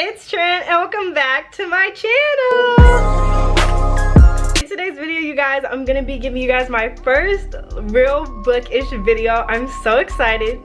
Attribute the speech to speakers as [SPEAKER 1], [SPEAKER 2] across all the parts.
[SPEAKER 1] it's Trin and welcome back to my channel. In today's video, you guys, I'm gonna be giving you guys my first real bookish video. I'm so excited.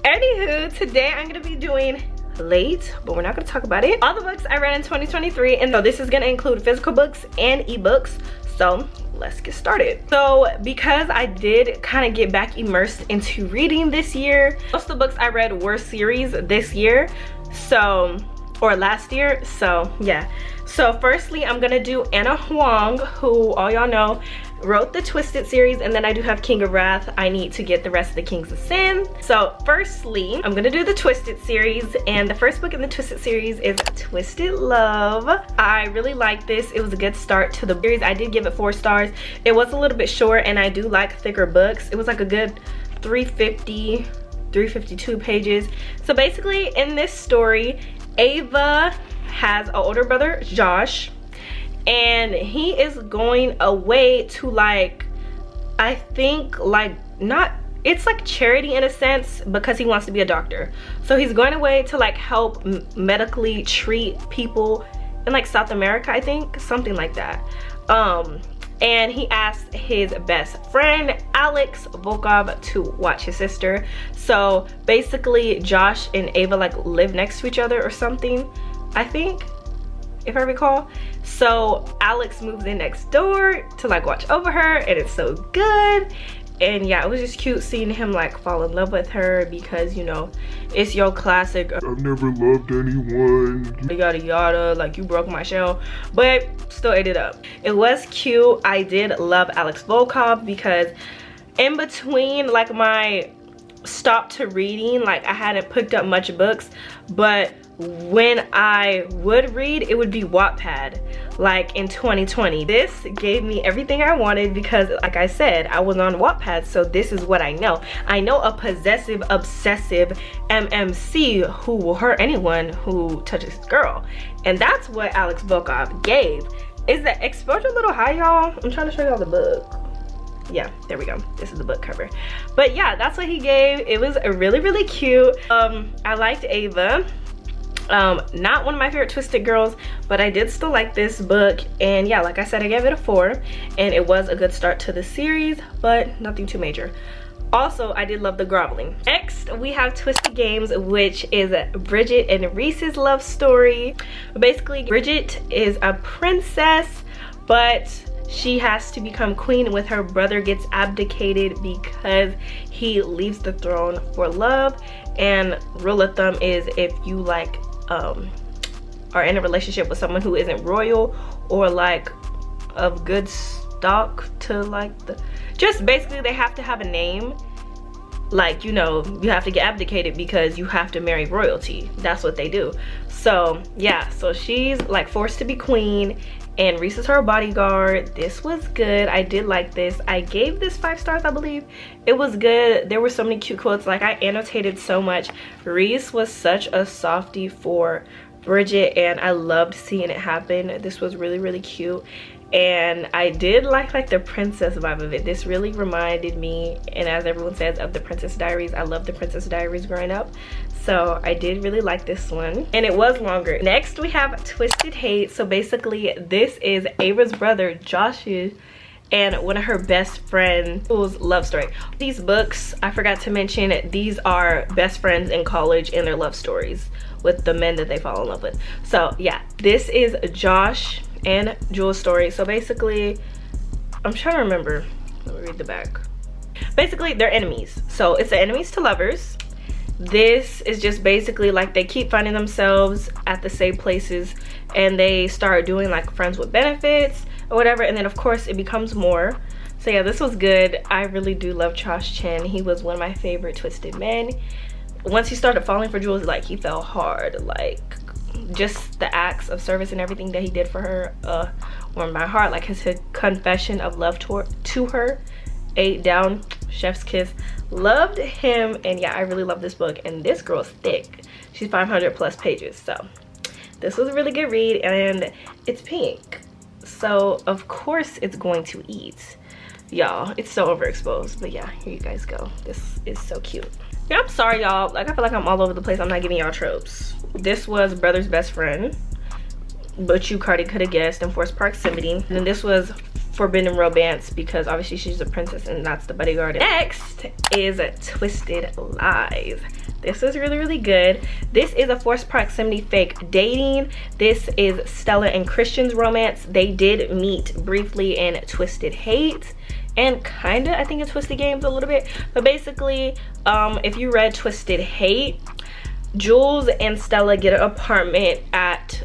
[SPEAKER 1] Anywho, today I'm gonna be doing late, but we're not gonna talk about it. All the books I read in 2023, and so this is gonna include physical books and ebooks. So let's get started. So because I did kind of get back immersed into reading this year, most of the books I read were series this year, so, or last year, so yeah. So firstly, I'm gonna do Anna Huang, who all y'all know wrote the Twisted series, and then I do have King of Wrath. I need to get the rest of the Kings of Sin. So firstly, I'm gonna do the Twisted series, and the first book in the Twisted series is Twisted Love. I really like this. It was a good start to the series. I did give it 4 stars. It was a little bit short, and I do like thicker books. It was like a good 352 pages. So basically, in this story, Ava has an older brother, Josh, and he is going away to, like, I think, like, not, it's like charity in a sense, because he wants to be a doctor. So he's going away to like help medically treat people in like South America, I think, something like that. And he asked his best friend Alex Volkov to watch his sister. So basically Josh and Ava like live next to each other or something, I think, if I recall. So Alex moves in next door to like watch over her, and it's so good. And yeah, it was just cute seeing him like fall in love with her, because, you know, it's your classic I've never loved anyone, yada yada, like you broke my shell, but still ate it up. It was cute. I did love Alex Volkov, because in between like my stop to reading, like I hadn't picked up much books, but when I would read, it would be Wattpad, like in 2020. This gave me everything I wanted, because like I said, I was on Wattpad, so this is what I know. I know a possessive, obsessive MMC who will hurt anyone who touches his girl, and that's what Alex Volkov gave. Is the exposure a little high, y'all? I'm trying to show y'all the book. Yeah, there we go. This is the book cover. But yeah, that's what he gave. It was really, really cute. I liked Ava. Not one of my favorite Twisted girls, but I did still like this book. And yeah, like I said, I gave it a 4, and it was a good start to the series, but nothing too major. Also, I did love the groveling. Next, we have Twisted Games, which is Bridget and Reese's love story. Basically, Bridget is a princess, but she has to become queen when her brother gets abdicated because he leaves the throne for love. And rule of thumb is, if you like are in a relationship with someone who isn't royal or like of good stock to like the, just basically they have to have a name, like, you know, you have to get abdicated because you have to marry royalty. That's what they do. So yeah, so she's like forced to be queen, and Reese is her bodyguard. This was good. I did like this. I gave this 5 stars, I believe. It was good. There were so many cute quotes. Like, I annotated so much. Reese was such a softie for Bridget, and I loved seeing it happen. This was really, really cute. And I did like the princess vibe of it. This really reminded me, and as everyone says, of the Princess Diaries. I loved the Princess Diaries growing up, so I did really like this one, and it was longer. Next, we have Twisted Hate. So basically, this is Ava's brother Josh's and one of her best friends' love story. These books, I forgot to mention, these are best friends in college and their love stories with the men that they fall in love with. So yeah, this is Josh and Jules' story. So basically, I'm trying to remember, let me read the back. Basically, they're enemies, so it's the enemies to lovers. This is just basically like they keep finding themselves at the same places, and they start doing like friends with benefits or whatever, and then of course it becomes more. So yeah, this was good. I really do love Josh Chen. He was one of my favorite Twisted men. Once he started falling for Jules, like, he fell hard. Like, just the acts of service and everything that he did for her warmed my heart. Like his confession of love to her, 8 down, chef's kiss. Loved him. And yeah, I really love this book, and this girl's thick. She's 500 plus pages, so this was a really good read, and it's pink, so of course it's going to eat. Y'all, it's so overexposed, but yeah, here you guys go. This is so cute. Yeah, I'm sorry y'all, like I feel like I'm all over the place. I'm not giving y'all tropes. This was Brother's Best Friend, but you Cardi could have guessed, in Forced Proximity. And then this was Forbidden Romance, because obviously she's a princess and that's the bodyguard. Next is Twisted Lies. This is really, really good. This is a forced proximity fake dating. This is Stella and Christian's romance. They did meet briefly in Twisted Hate and kinda, I think, in Twisted Games a little bit. But basically, if you read Twisted Hate, Jules and Stella get an apartment at,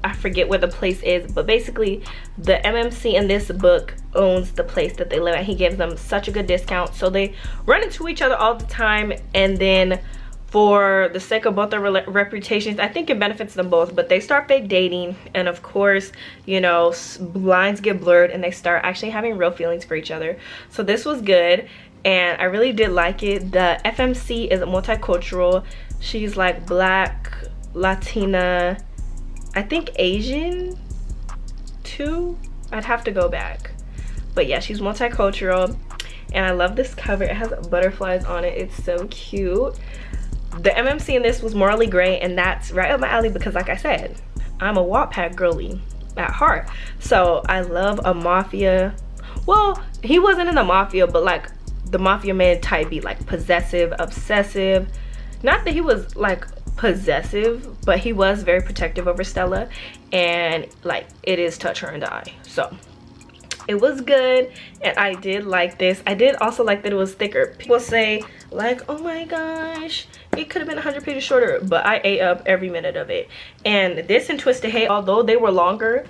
[SPEAKER 1] I forget where the place is, but basically the MMC in this book owns the place that they live at. He gives them such a good discount, so they run into each other all the time, and then for the sake of both their reputations, I think it benefits them both, but they start fake dating, and of course, you know, lines get blurred and they start actually having real feelings for each other. So this was good and I really did like it. The FMC is multicultural. She's like Black, Latina, I think Asian too. I'd have to go back, but yeah, she's multicultural and I love this cover. It has butterflies on it. It's so cute. The MMC in this was Morally Gray, and that's right up my alley because, like I said, I'm a Wattpad girly at heart. So I love a mafia. Well, he wasn't in the mafia, but like the mafia man type beat, like possessive, obsessive. Not that he was like possessive, but he was very protective over Stella, and like it is touch her and die. So it was good and I did like this. I did also like that it was thicker. People say like, oh my gosh, it could have been 100 pages shorter, but I ate up every minute of it. And this and Twisted Hate, although they were longer,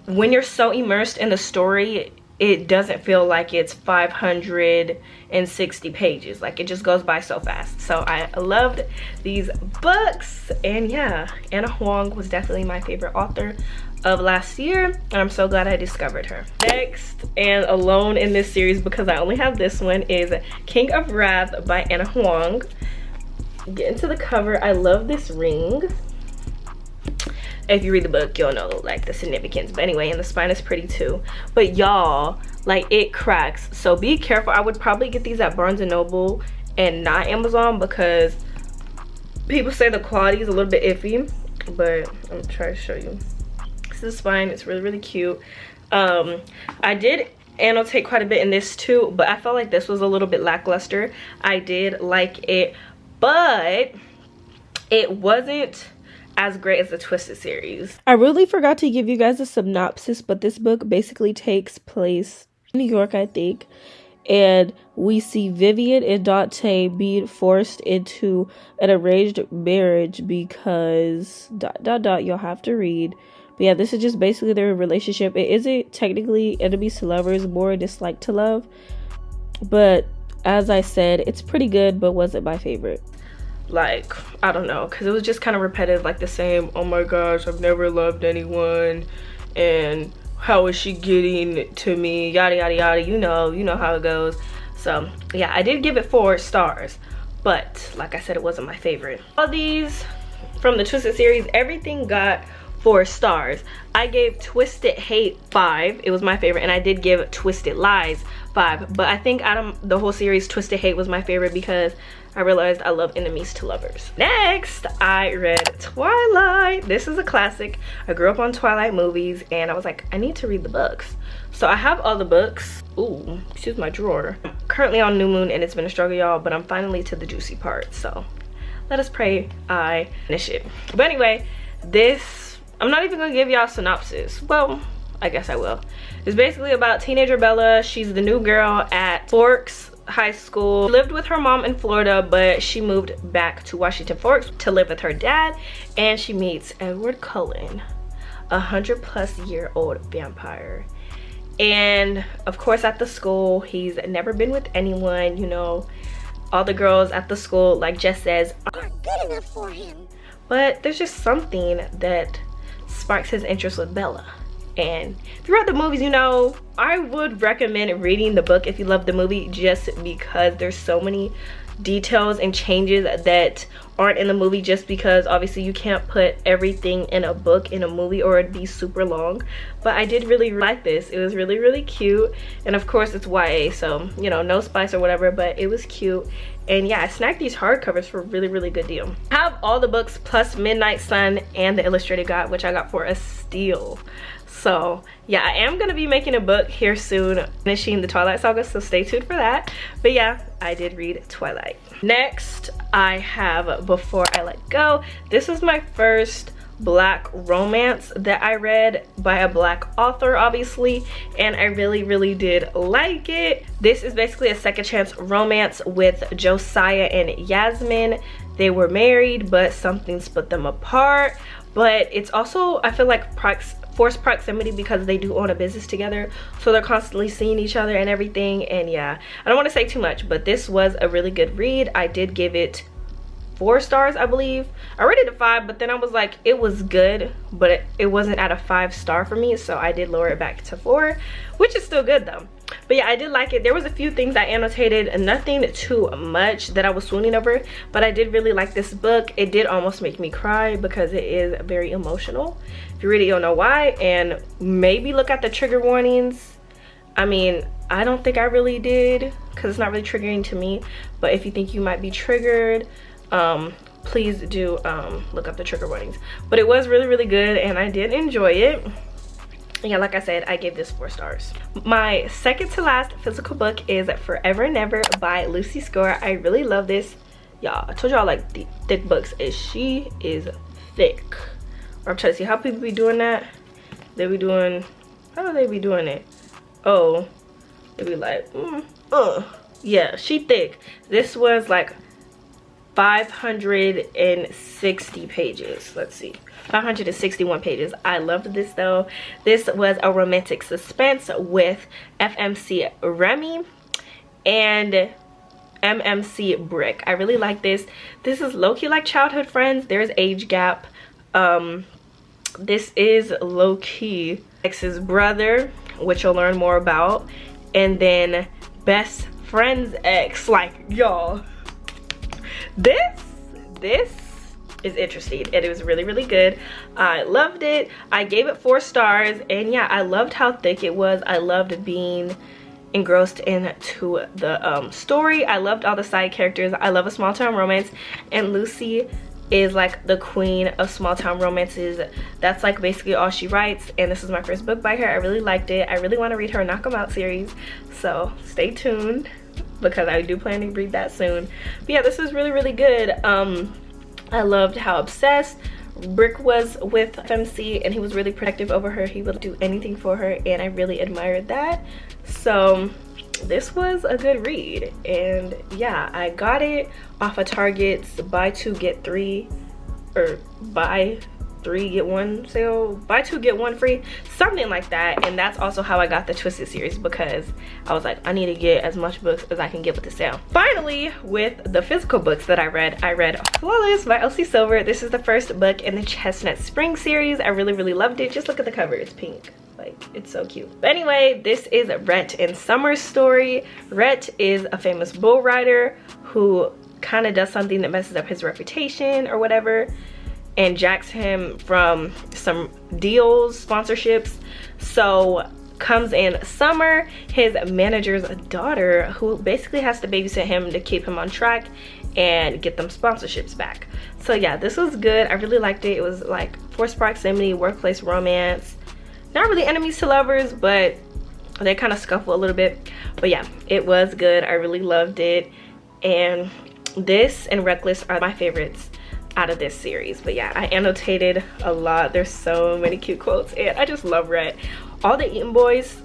[SPEAKER 1] when you're so immersed in the story, it doesn't feel like it's 560 pages. Like, it just goes by so fast. So I loved these books, and yeah, Anna Huang was definitely my favorite author of last year, and I'm so glad I discovered her. Next, and alone in this series because I only have this one, is King of Wrath by Anna Huang. Get into the cover. I love this ring. If you read the book, you'll know like the significance, but anyway, and the spine is pretty too. But y'all, like, it cracks, so be careful. I would probably get these at Barnes & Noble and not Amazon because people say the quality is a little bit iffy, but I'm gonna try to show you. This is the spine. It's really, really cute. I did annotate quite a bit in this too, but I felt like this was a little bit lackluster. I did like it, but it wasn't as great as the Twisted series. I really forgot to give you guys a synopsis, but this book basically takes place in New York, I think, and we see Vivian and Dante being forced into an arranged marriage because ... you'll have to read. But yeah, this is just basically their relationship. It isn't technically enemies to lovers, more dislike to love, but as I said, it's pretty good, but wasn't my favorite. Like, I don't know, because it was just kind of repetitive, like the same, oh my gosh, I've never loved anyone, and how is she getting to me, yada yada yada, you know how it goes. So yeah, I did give it 4 stars, but like I said, it wasn't my favorite. All these from the Twisted series, everything got 4 stars. I gave Twisted Hate 5, it was my favorite, and I did give Twisted Lies 5, but I think out of the whole series, Twisted Hate was my favorite because I realized I love enemies to lovers. Next, I read Twilight. This is a classic. I grew up on Twilight movies and I was like, I need to read the books. So I have all the books. Ooh, excuse my drawer. I'm currently on New Moon and it's been a struggle, y'all, but I'm finally to the juicy part. So let us pray I finish it. But anyway, this, I'm not even gonna give y'all a synopsis. Well, I guess I will. It's basically about teenager Bella. She's the new girl at Forks High School. She lived with her mom in Florida, but she moved back to Washington Forks to live with her dad, and she meets Edward Cullen, a 100-plus-year-old vampire. And of course, at the school, he's never been with anyone, you know. All the girls at the school, like Jess says, aren't good enough for him. But there's just something that sparks his interest with Bella. And throughout the movies, you know, I would recommend reading the book if you love the movie, just because there's so many details and changes that aren't in the movie, just because obviously you can't put everything in a book in a movie or it'd be super long. But I did really like this. It was really, really cute, and of course it's YA, so you know, no spice or whatever, but it was cute. And yeah, I snagged these hardcovers for a really, really good deal. I have all the books plus Midnight Sun and the illustrated guide, which I got for a steal. So yeah, I am gonna be making a book here soon, finishing the Twilight Saga, so stay tuned for that. But yeah, I did read Twilight. Next, I have Before I Let Go. This was my first Black romance that I read by a Black author, obviously, and I really, really did like it. This is basically a second chance romance with Josiah and Yasmin. They were married, but something split them apart. But it's also, I feel like, forced proximity because they do own a business together, so they're constantly seeing each other and everything. And yeah, I don't want to say too much, but this was a really good read. I did give it 4 stars, I believe. I rated it 5, but then I was like, it was good, but it wasn't at a 5-star for me, so I did lower it back to 4, which is still good though. But yeah, I did like it. There was a few things I annotated, and nothing too much that I was swooning over, but I did really like this book. It did almost make me cry because it is very emotional. If you read it, you'll know why, and maybe look at the trigger warnings. I mean, I don't think I really did because it's not really triggering to me, but if you think you might be triggered, please do look up the trigger warnings. But it was really, really good, and I did enjoy it. Yeah, like I said, I gave this 4 stars. My second to last physical book is Forever and Ever by Lucy Score. I really love this. Y'all, I told y'all I like the thick books, and she is thick. I'm trying to see how people be doing that. They be doing, how do they be doing it? Oh, they be like, yeah, she thick. This was like 560 pages. Let's see, 561 pages. I loved this though. This was a romantic suspense with FMC Remy and MMC Brick. I really like this. This is low-key like childhood friends. There's age gap. This is low-key ex's brother, which you'll learn more about, and then best friend's ex. Like, y'all, this is interesting, and it was really, really good. I loved it. I gave it 4 stars, and yeah, I loved how thick it was. I loved being engrossed into the story. I loved all the side characters. I love a small town romance, and Lucy is like the queen of small town romances. That's like basically all she writes, and this is my first book by her. I really liked it. I really want to read her Knock 'Em Out series, so stay tuned because I do plan to read that soon. But yeah, this was really, really good. I loved how obsessed Brick was with FMC, and he was really protective over her. He would do anything for her, and I really admired that. So this was a good read, and yeah, I got it off of Target's buy 2 get 3, or buy 3 get 1 sale, buy 2 get 1 free, something like that. And that's also how I got the Twisted series, because I was like, I need to get as much books as I can get with the sale. Finally, with the physical books that I read Flawless by Elsie Silver. This is the first book in the Chestnut Spring series. I really, really loved it. Just look at the cover, it's pink. Like, it's so cute. But anyway, this is Rhett and Summer's story. Rhett is a famous bull rider who kind of does something that messes up his reputation or whatever, and jacks him from some deals, sponsorships. So comes in Summer, his manager's daughter, who basically has to babysit him to keep him on track and get them sponsorships back. So yeah, this was good. I really liked it. It was like forced proximity, workplace romance. Not really enemies to lovers, but they kind of scuffle a little bit. But yeah, it was good. I really loved it. And this and Reckless are my favorites out of this series. But yeah, I annotated a lot. There's so many cute quotes, and I just love Rhett. All the Eaton boys,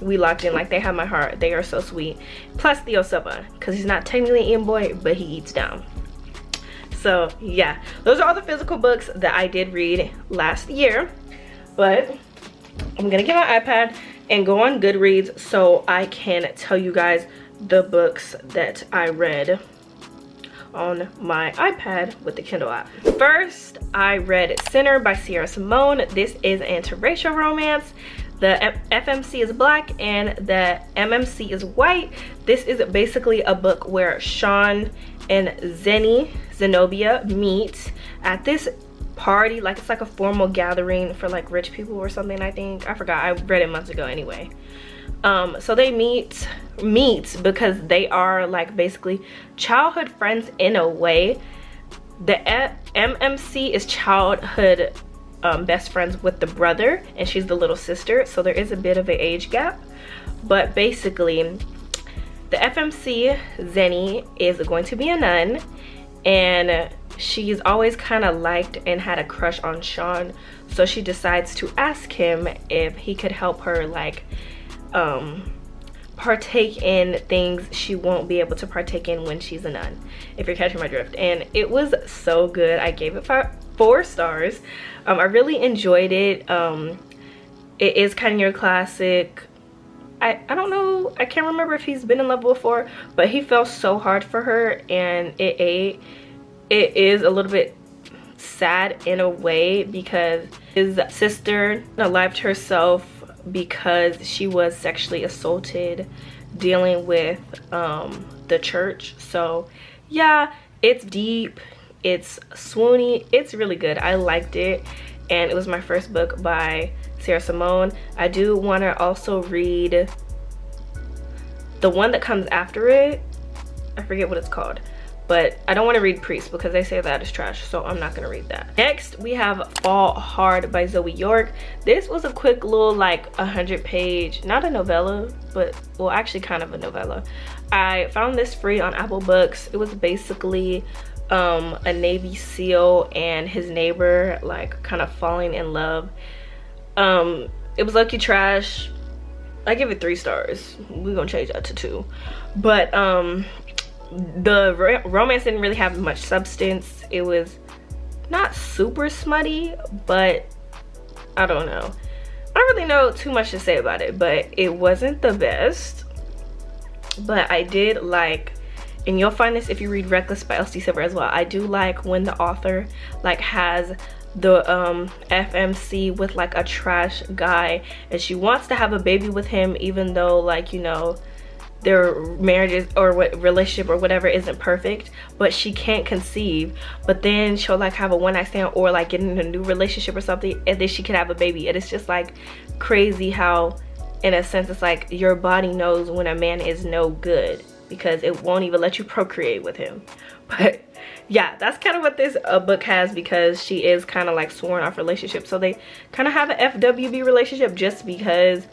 [SPEAKER 1] we locked in. Like, they have my heart. They are so sweet. Plus Theo Silva, because he's not technically an Eaton boy, but he eats down. So yeah, those are all the physical books that I did read last year. But I'm gonna get my iPad and go on Goodreads so I can tell you guys the books that I read on my iPad with the Kindle app. First, I read Sinner by Sierra Simone. This is an interracial romance. The FMC is black and the MMC is white. This is basically a book where Sean and Zenobia meet at this party. Like, it's like a formal gathering for like rich people or something, I think. I forgot, I read it months ago anyway. So they meet because they are like basically childhood friends in a way. The MMC is childhood best friends with the brother, and she's the little sister, so there is a bit of an age gap. But basically the FMC, Zenny, is going to be a nun, and she's always kind of liked and had a crush on Sean, so she decides to ask him if he could help her like partake in things she won't be able to partake in when she's a nun, if you're catching my drift. And it was so good. I gave it 4 stars. I really enjoyed it. It is kind of your classic. I don't know, I can't remember if he's been in love before, but he fell so hard for her, and it is a little bit sad in a way because his sister unalived herself because she was sexually assaulted dealing with the church. So yeah, it's deep, it's swoony, it's really good. I liked it, and it was my first book by Sarah Simone. I do want to also read the one that comes after it. I forget what it's called, but I don't want to read Priest because they say that is trash, so I'm not going to read that. Next, we have Fall Hard by Zoe York. This was a quick little like 100-page, not a novella, but well, actually kind of a novella. I found this free on Apple Books. It was basically a Navy SEAL and his neighbor like kind of falling in love. It was lucky trash. I give it 3 stars. We're gonna change that to 2. But the romance didn't really have much substance. It was not super smutty, but I don't know. I don't really know too much to say about it, but it wasn't the best. But I did like, and you'll find this if you read Reckless by Elsie Silver as well, I do like when the author like has the FMC with like a trash guy, and she wants to have a baby with him even though, like, you know, their marriages or what relationship or whatever isn't perfect, but she can't conceive. But then she'll like have a one-night stand or like get in a new relationship or something, and then she can have a baby. And it's just like crazy how in a sense it's like your body knows when a man is no good because it won't even let you procreate with him. But yeah, that's kind of what this book has, because she is kind of like sworn off relationship, so they kind of have an FWB relationship just because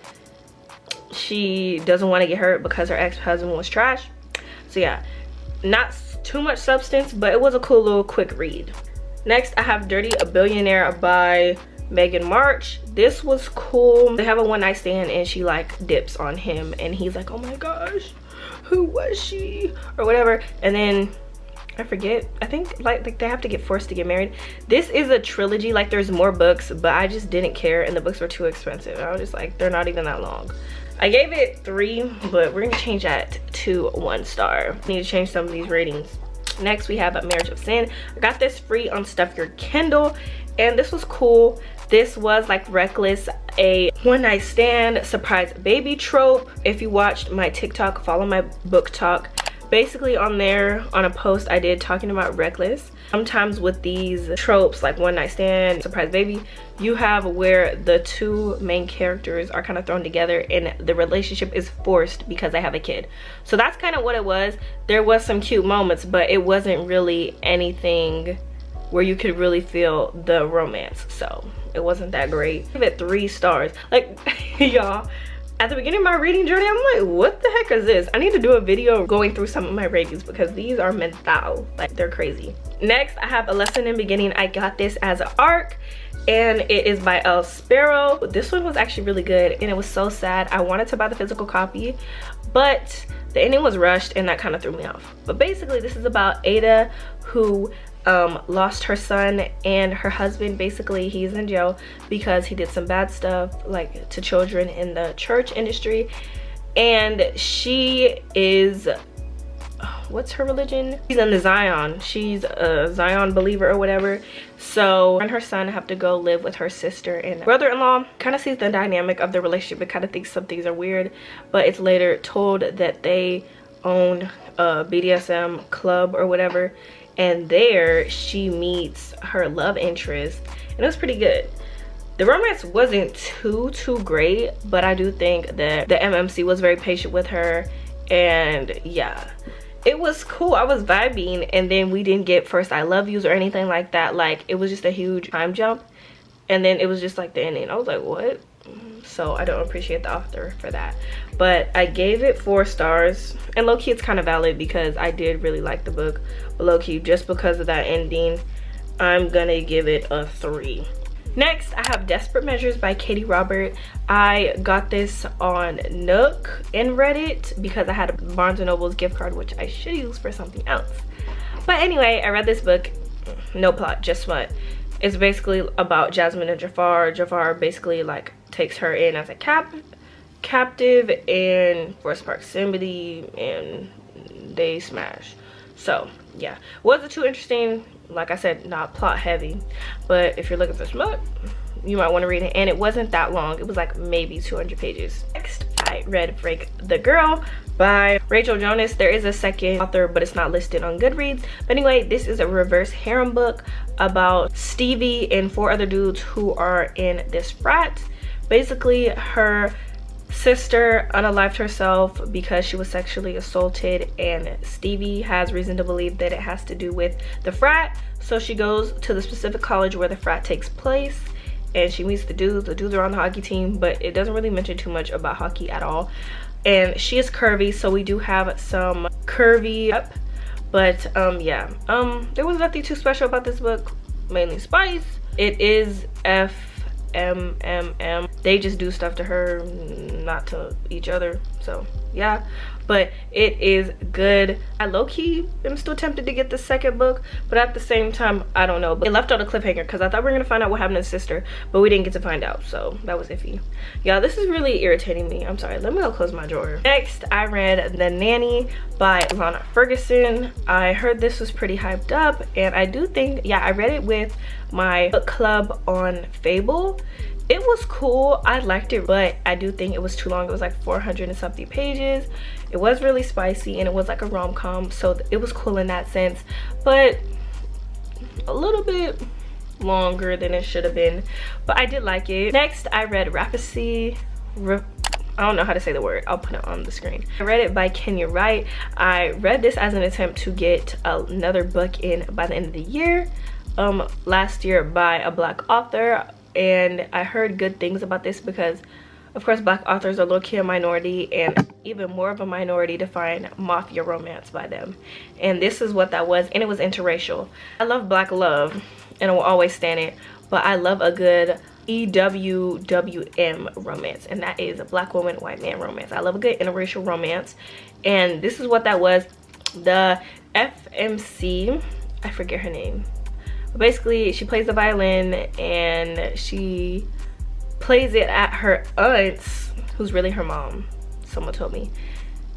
[SPEAKER 1] she doesn't want to get hurt because her ex-husband was trash. So yeah, not too much substance, but it was a cool little quick read. Next, I have Dirty a Billionaire by Megan March. This was cool. They have a one-night stand and she like dips on him and he's like, oh my gosh, who was she or whatever. And then I forget, I think like they have to get forced to get married. This is a trilogy, like there's more books, but I just didn't care and the books were too expensive. I was just like, they're not even that long. I gave it 3, but we're gonna change that to 1 star. I need to change some of these ratings. Next, we have A Marriage of Sin. I got this free on Stuff Your Kindle, and this was cool. This was like Reckless, a one-night stand surprise baby trope. If you watched my TikTok, follow my book talk. Basically on there, on a post I did talking about Reckless. Sometimes with these tropes like one night stand, surprise baby, you have where the 2 main characters are kind of thrown together and the relationship is forced because they have a kid. So that's kind of what it was. There was some cute moments, but it wasn't really anything where you could really feel the romance. So it wasn't that great. I give it 3 stars. Like, y'all, at the beginning of my reading journey, I'm like, what the heck is this? I need to do a video going through some of my ratings because these are mental, like they're crazy. Next, I have A Lesson in Beginning. I got this as an ARC and it is by Elle Sparrow. This one was actually really good and it was so sad. I wanted to buy the physical copy, but the ending was rushed and that kind of threw me off. But basically this is about Ada who lost her son and her husband. Basically he's in jail because he did some bad stuff like to children in the church industry, and she is what's her religion? She's in the Zion. She's a Zion believer or whatever. So her and her son have to go live with her sister and brother-in-law. Kind of sees the dynamic of the relationship. It kind of thinks some things are weird, but it's later told that they own a BDSM club or whatever, and there she meets her love interest, and it was pretty good. The romance wasn't too great, but I do think that the MMC was very patient with her, and yeah, it was cool. I was vibing, and then we didn't get first I love yous or anything like that. Like, it was just a huge time jump, and then it was just like the ending. I was like, what? So I don't appreciate the author for that, but I gave it 4 stars, and low-key it's kind of valid because I did really like the book, but low-key just because of that ending I'm gonna give it a 3. Next, I have Desperate Measures by Katie Robert. I got this on Nook and Reddit because I had a Barnes & Noble's gift card, which I should use for something else. But anyway, I read this book, no plot, just smut. It's basically about Jasmine and Jafar. Jafar basically like takes her in as a captive and forced proximity, and they smash. So yeah, wasn't too interesting. Like I said, not plot heavy, but if you're looking for smut, you might want to read it, and it wasn't that long. It was like maybe 200 pages. Next, I read Break the Girl by Rachel Jonas. There is a second author, but it's not listed on Goodreads. But anyway, this is a reverse harem book about Stevie and 4 other dudes who are in this frat. Basically, her sister unalived herself because she was sexually assaulted, and Stevie has reason to believe that it has to do with the frat. So she goes to the specific college where the frat takes place, and she meets the dudes. The dudes are on the hockey team, but it doesn't really mention too much about hockey at all. And she is curvy, so we do have some curvy up, but yeah, there was nothing too special about this book, mainly spice. It is FMMM. They just do stuff to her, not to each other. So yeah, but it is good. I low-key am still tempted to get the second book, but at the same time, I don't know. But it left out a cliffhanger because I thought we were gonna find out what happened to his sister, but we didn't get to find out, so that was iffy. Yeah, this is really irritating me. I'm sorry, let me go close my drawer. Next, I read The Nanny by Lana Ferguson. I heard this was pretty hyped up, and I do think, yeah, I read it with my book club on Fable. It was cool, I liked it, but I do think it was too long. It was like 400 and something pages. It was really spicy, and it was like a rom-com, so it was cool in that sense, but a little bit longer than it should have been, but I did like it. Next, I read Rapacity. I don't know how to say the word, I'll put it on the screen. I read it by Trinity-Rae. I read this as an attempt to get another book in by the end of the year, last year by a Black author, and I heard good things about this because of course Black authors are low-key a minority, and even more of a minority to find mafia romance by them, and this is what that was, and it was interracial. I love Black love and I will always stand it, but I love a good EWWM romance, and that is a Black woman white man romance. I love a good interracial romance, and this is what that was. The FMC, I forget her name, but basically she plays the violin, and she plays it at her aunt's, who's really her mom, someone told me,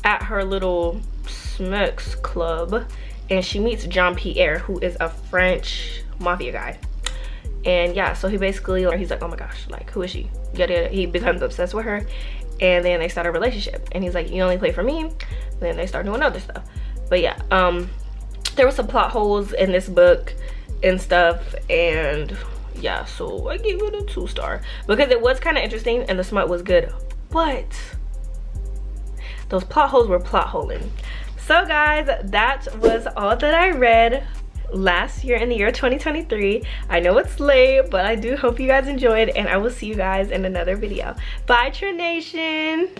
[SPEAKER 1] at her little smokes club, and she meets Jean Pierre, who is a French mafia guy. And yeah, so he basically, he's like, oh my gosh, like, who is she? Yada yada. He becomes obsessed with her, and then they start a relationship, and he's like, you only play for me. And then they start doing other stuff. But yeah, there were some plot holes in this book and stuff, and yeah, so I gave it a 2-star because it was kind of interesting and the smut was good, but those plot holes were plot holing. So guys, that was all that I read last year in the year 2023. I know it's late, but I do hope you guys enjoyed, and I will see you guys in another video. Bye, Trination.